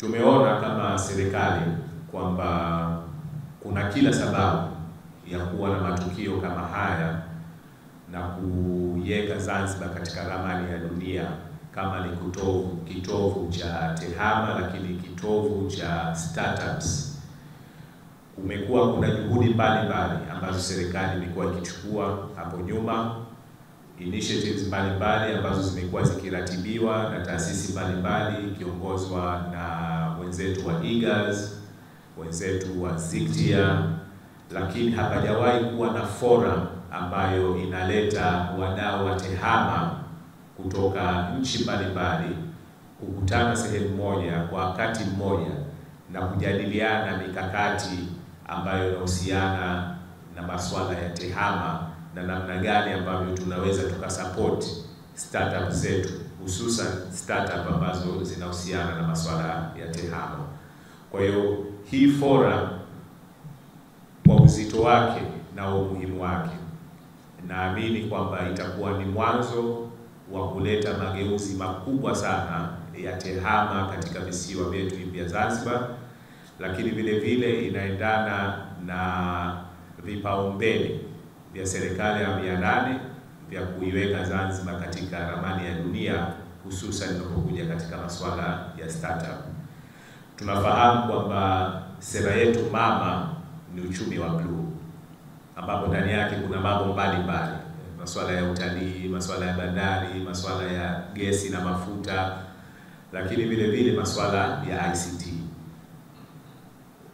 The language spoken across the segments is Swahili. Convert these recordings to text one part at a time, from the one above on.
Tumeona kama serikali kwamba kuna kila sababu ya kuwa na matukio kama haya na kuiweka Zanzibar katika ramani ya dunia kama ni kitovu cha tehama, lakini kitovu cha startups. Kumekuwa kuna juhudi mbalimbali ambazo serikali imekuwa ikichukua hapo nyuma, initiatives mbalimbali ambazo zimekuwa zikiratibiwa na taasisi mbalimbali ikiongozwa na wenzetu wa IGAS, wenzetu wa ZICTIA, lakini hapajawahi kuwa na forum ambayo inaleta wadau wa tehama kutoka nchi mbalimbali kukutana sehemu moja kwa wakati mmoja na kujadiliana mikakati ambayo inahusiana na masuala ya tehama na namna gani ambavyo tunaweza tukasupport startup zetu, hususan startup ambazo zinahusiana na masuala ya tehama. Kwa hiyo hii forum kwa uzito wake na umuhimu wake, naamini kwamba itakuwa ni mwanzo wa kuleta mageuzi makubwa sana ya tehama katika visiwa vyetu vya Zanzibar, lakini vile vile inaendana na vipaumbele vya serikali ya 800 vya kuiweka Zanzibar katika ramani ya dunia, hususan inapokuja katika masuala ya startup. Tunafahamu kwamba sera yetu mama ni uchumi wa blue, ambapo ndani yake kuna mambo mbalimbali, masuala ya utalii, masuala ya bandari, masuala ya gesi na mafuta, lakini vile vile masuala ya ICT.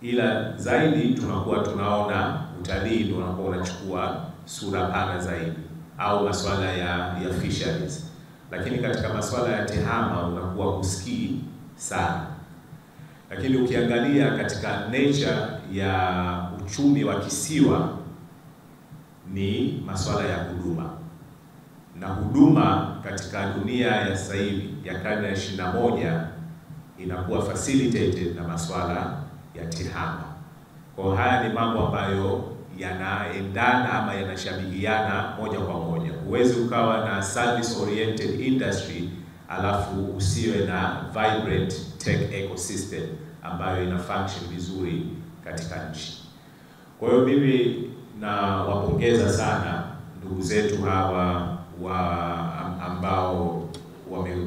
Ila zaidi tunakuwa tunaona utalii ndio unakuwa unachukua sura pana zaidi, au masuala ya fisheries, lakini katika masuala ya tehama unakuwa husikii sana. Lakini ukiangalia katika nature ya uchumi wa kisiwa ni masuala ya huduma, na huduma katika dunia ya sasa hivi ya karne ya 21 inakuwa facilitated na masuala ya tehama. Kwa haya ni mambo ambayo yanaendana ama yanashabihiana moja kwa moja. Huwezi ukawa na service oriented industry alafu usiwe na vibrant tech ecosystem ambayo ina function vizuri katika nchi. Kwa hiyo mimi nawapongeza sana ndugu zetu hawa ambao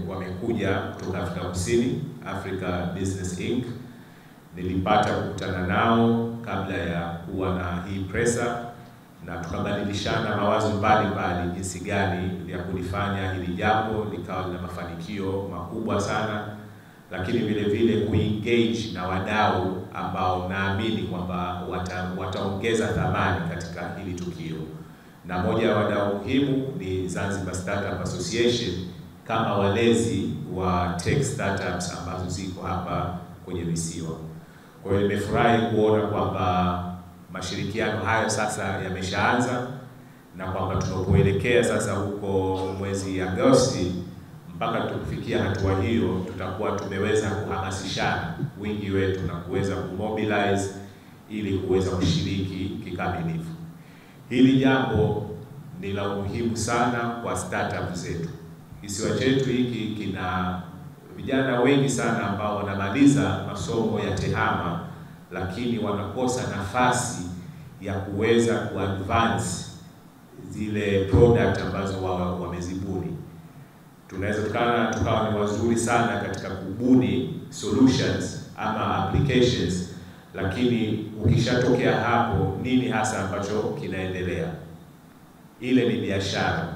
wamekuja kutoka Afrika Kusini, Africa Business Inc. Nilipata kukutana nao kabla ya kuwa na hii presa na tukabadilishana mawazo mbalimbali jinsi gani ya kulifanya hili jambo likawa na mafanikio makubwa sana, lakini vile vile kuengage na wadau ambao naamini kwamba wataongeza thamani katika hili tukio. Na moja ya wadau muhimu ni Zanzibar Startup Association kama walezi wa tech startups ambazo ziko hapa kwenye visiwa. Kwa hiyo nimefurahi kuona kwamba mashirikiano hayo sasa yameshaanza, na kwamba tunapoelekea sasa huko mwezi Agosti mpaka tukufikia hatua hiyo, tutakuwa tumeweza kuhamasishana wingi wetu na kuweza kumobilize ili kuweza kushiriki kikamilifu. Hili jambo ni la umuhimu sana kwa startup zetu. Kisiwa chetu hiki kina vijana wengi sana ambao wanamaliza masomo ya tehama, lakini wanakosa nafasi ya kuweza kuadvance zile product ambazo wao wamezibuni. Tunaweza tukawa ni wazuri sana katika kubuni solutions ama applications, lakini ukishatokea hapo nini hasa ambacho kinaendelea? Ile ni biashara,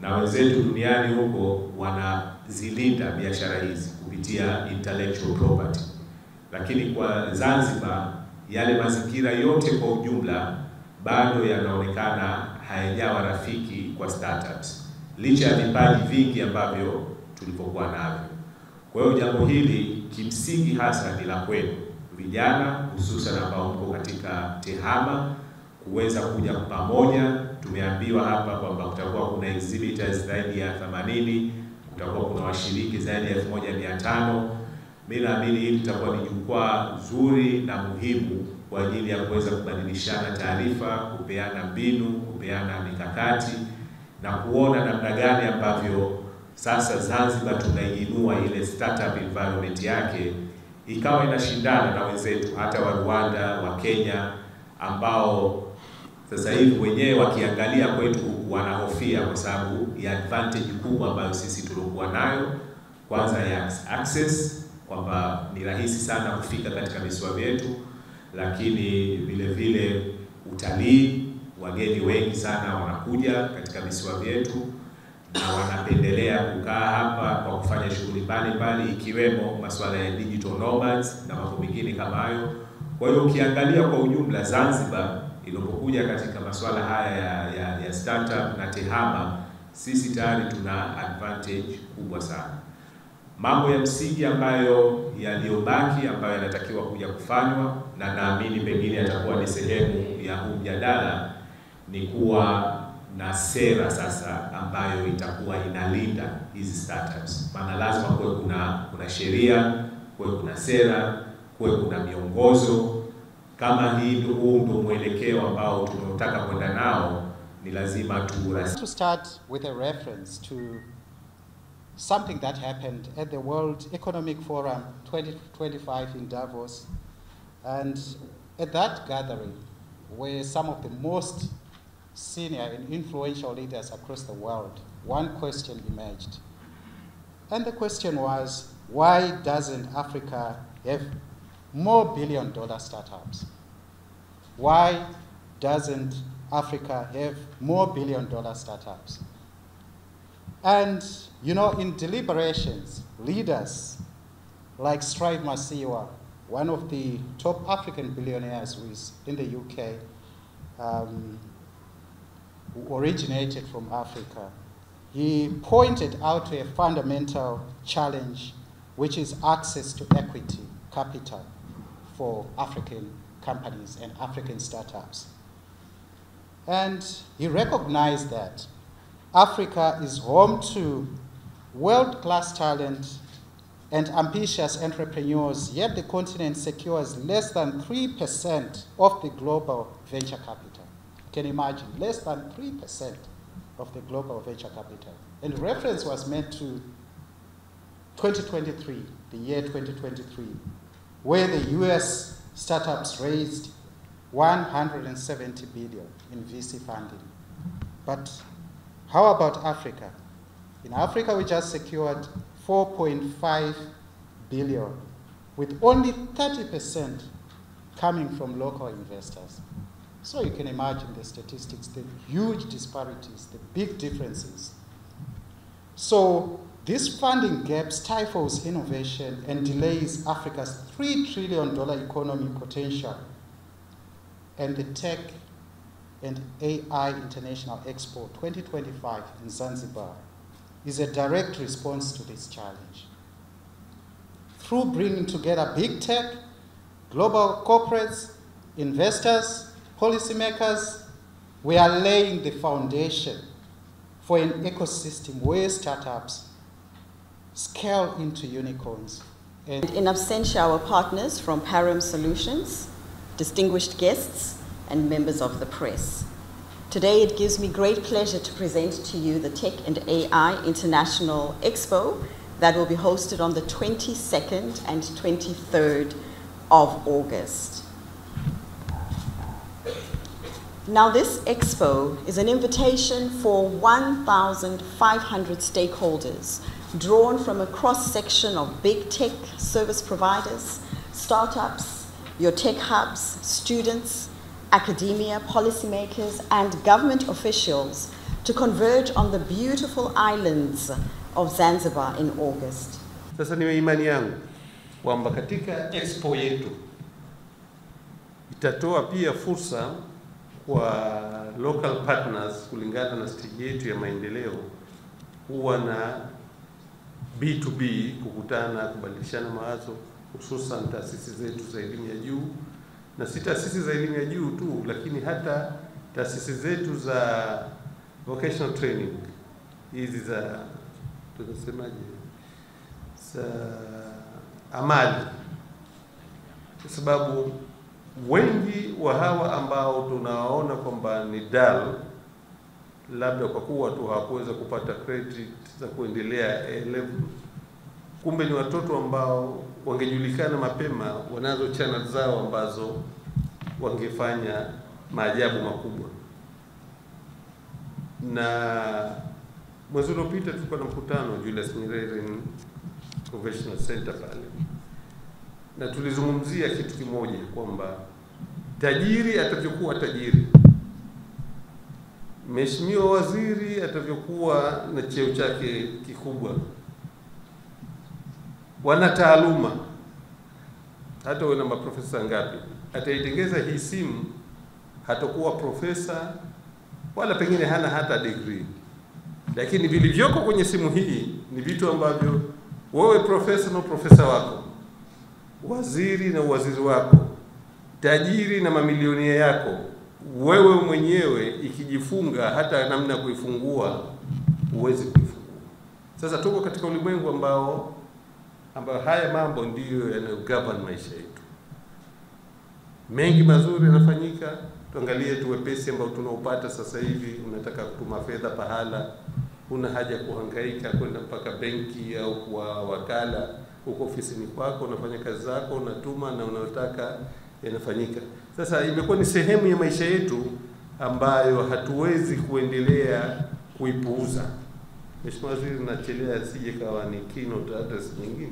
na wenzetu duniani huko wanazilinda biashara hizi kupitia intellectual property. Lakini kwa Zanzibar yale mazingira yote kwa ujumla bado yanaonekana hayajawa rafiki kwa startups, licha ya vipaji vingi ambavyo tulipokuwa navyo. Kwa hiyo jambo hili kimsingi hasa ni la kwenu vijana, hususan ambao mko katika tehama, kuweza kuja pamoja. Tumeambiwa hapa kwamba kutakuwa kuna exhibitors zaidi ya 80, kutakuwa kuna washiriki zaidi ya 1500. Mimi naamini hili litakuwa ni jukwaa zuri na muhimu kwa ajili ya kuweza kubadilishana taarifa, kupeana mbinu, kupeana mikakati na kuona namna gani ambavyo sasa Zanzibar tunaiinua ile startup environment yake ikawa inashindana na wenzetu hata wa Rwanda, wa Kenya, ambao sasa hivi wenyewe wakiangalia kwetu wanahofia kwa sababu ya advantage kubwa ambayo sisi tulikuwa nayo. Kwanza ya access, kwamba ni rahisi sana kufika katika visiwa vyetu, lakini vile vile utalii, wageni wengi sana wanakuja katika visiwa vyetu na wanapendelea kukaa hapa kwa kufanya shughuli mbalimbali, ikiwemo masuala ya digital nomads na mambo mengine kama hayo. Kwa hiyo ukiangalia kwa ujumla, Zanzibar ilipokuja katika masuala haya ya startup na tehama, sisi tayari tuna advantage kubwa sana. Mambo ya msingi ambayo yaliyobaki ambayo yanatakiwa kuja kufanywa, na naamini pengine yatakuwa ni sehemu ya huu mjadala, ni kuwa na sera sasa ambayo itakuwa inalinda hizi startups. Maana lazima kuwe kuna sheria, kuwe kuna sera, kuwe kuna miongozo. Kama huu ndio mwelekeo ambao tunataka kwenda nao, ni lazima to start with a reference to something that happened at the World Economic Forum 2025 in Davos. And at that gathering, where some of the most senior and influential leaders across the world, one question emerged. And the question was, why doesn't Africa have more billion-dollar startups? Why doesn't Africa have more billion-dollar startups? And, you know, in deliberations, leaders like Strive Masiyiwa, one of the top African billionaires who is in the UK, who originated from Africa, he pointed out to a fundamental challenge, which is access to equity, capital, for African companies and African startups. And he recognized that Africa is home to world-class talent and ambitious entrepreneurs, yet the continent secures less than 3% of the global venture capital. You can imagine, less than 3% of the global venture capital. And reference was made to 2023, the year 2023, where the US startups raised $170 billion in VC funding. But how about Africa? In Africa, we just secured $4.5 billion, with only 30% coming from local investors. So you can imagine the statistics, the huge disparities, the big differences. So this funding gap stifles innovation and delays Africa's $3 trillion economic potential. And the Tech and AI International Expo 2025 in Zanzibar is a direct response to this challenge. Through bringing together big tech, global corporates, investors, policymakers, we are laying the foundation for an ecosystem where startups scale into unicorns. And in absentia, our partners from Param Solutions, distinguished guests, and members of the press. Today, it gives me great pleasure to present to you the Tech and AI International Expo that will be hosted on the 22nd and 23rd of August. Now, this expo is an invitation for 1,500 stakeholders drawn from a cross-section of big tech service providers, startups, your tech hubs, students, academia, policymakers, and government officials to converge on the beautiful islands of Zanzibar in August. Sasa ni imani yangu kwamba katika expo yetu itatoa pia fursa kwa local partners kulingana na stage yetu ya maendeleo kuwa na B2B, kukutana, kubadilishana mawazo, hususan taasisi zetu za elimu ya juu, na si taasisi za elimu ya juu tu, lakini hata taasisi zetu za vocational training, hizi za tunasemaje, za amali, kwa sababu wengi wa hawa ambao tunaona kwamba ni dull, labda kwa kuwa tu hawakuweza kupata credit za kuendelea A level, kumbe ni watoto ambao wangejulikana mapema, wanazo channel zao ambazo wangefanya maajabu makubwa. Na mwezi uliopita tulikuwa na mkutano Julius Nyerere Convention Center pale, na tulizungumzia kitu kimoja, kwamba tajiri atavyokuwa tajiri, mheshimiwa waziri atavyokuwa na cheo chake kikubwa, wana taaluma, hata wana maprofesa ngapi, ataitengeza hii simu hatakuwa profesa wala pengine hana hata degree, lakini vilivyoko kwenye simu hii ni vitu ambavyo wewe profesa na profesa wako, waziri na waziri wako, tajiri na mamilionia yako, wewe mwenyewe ikijifunga hata namna kuifungua uweze kuifungua. Sasa tuko katika ulimwengu ambao haya mambo ndiyo yanayogovern maisha yetu. Mengi mazuri yanafanyika. Tuangalie tu wepesi ambao tunaopata sasa hivi. Unataka kutuma fedha pahala, una haja kuhangaika kwenda mpaka benki au kwa wakala, huko ofisini kwako unafanya kazi zako, unatuma na unataka yanafanyika. Sasa imekuwa ni sehemu ya maisha yetu ambayo hatuwezi kuendelea kuipuuza. Mheshimiwa Waziri, nachelea sije kawa ni keynote address nyingine.